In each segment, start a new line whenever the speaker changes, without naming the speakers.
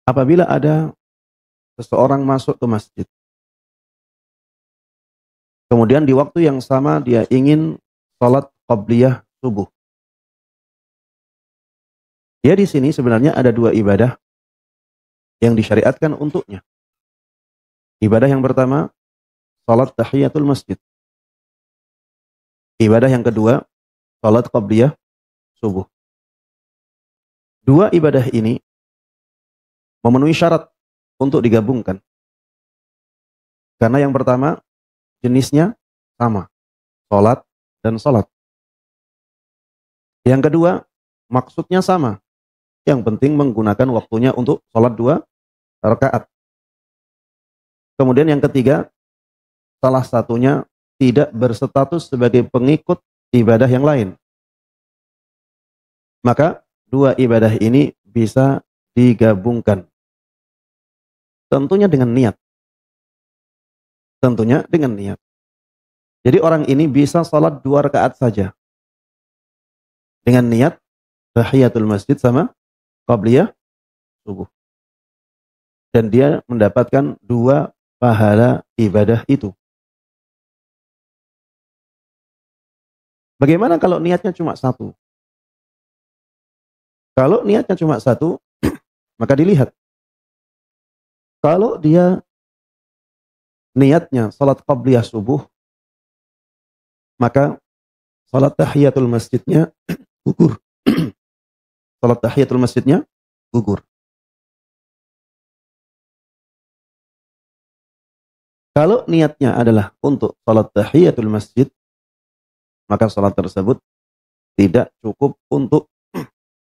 Apabila ada seseorang masuk ke masjid, kemudian di waktu yang sama dia ingin sholat qabliyah subuh. Dia di sini sebenarnya ada dua ibadah yang disyariatkan untuknya. Ibadah yang pertama, sholat tahiyatul masjid. Ibadah yang kedua, sholat qabliyah subuh. Dua ibadah ini memenuhi syarat untuk digabungkan. Karena yang pertama, jenisnya sama, sholat dan sholat. Yang kedua, maksudnya sama. Yang penting menggunakan waktunya untuk sholat 2 rakaat. Kemudian yang ketiga, salah satunya tidak berstatus sebagai pengikut ibadah yang lain. Maka dua ibadah ini bisa digabungkan. Tentunya dengan niat. Tentunya dengan niat. Jadi orang ini bisa sholat 2 rakaat saja. Dengan niat tahiyatul masjid sama qabliyah subuh. Dan dia mendapatkan 2 pahala ibadah itu. Bagaimana kalau niatnya cuma 1? Kalau niatnya cuma 1, maka dilihat. Kalau dia niatnya salat qabliyah subuh, maka salat tahiyatul masjidnya gugur. Salat tahiyatul masjidnya gugur. Kalau niatnya adalah untuk salat tahiyatul masjid, maka salat tersebut tidak cukup untuk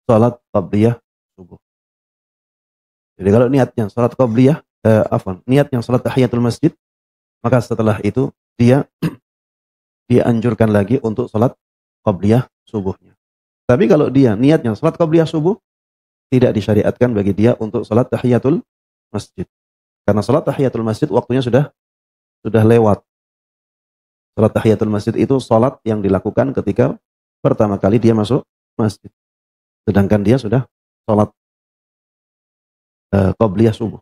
salat qabliyah subuh. Jadi kalau niatnya salat qabliyah, niatnya salat tahiyatul masjid, maka setelah itu dia dianjurkan lagi untuk salat qabliyah subuhnya. Tapi kalau dia niatnya salat qabliyah subuh, tidak disyariatkan bagi dia untuk salat tahiyatul masjid. Karena salat tahiyatul masjid waktunya sudah lewat. Salat tahiyatul masjid itu salat yang dilakukan ketika pertama kali dia masuk masjid. Sedangkan dia sudah salat qabliyah subuh.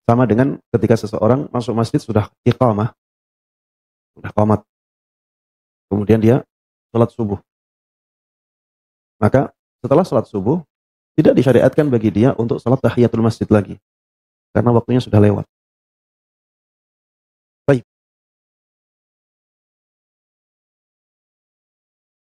Sama dengan ketika seseorang masuk masjid sudah iqamah, sudah qamat. Kemudian dia salat subuh. Maka setelah salat subuh tidak disyariatkan bagi dia untuk salat tahiyatul masjid lagi. Karena waktunya sudah lewat.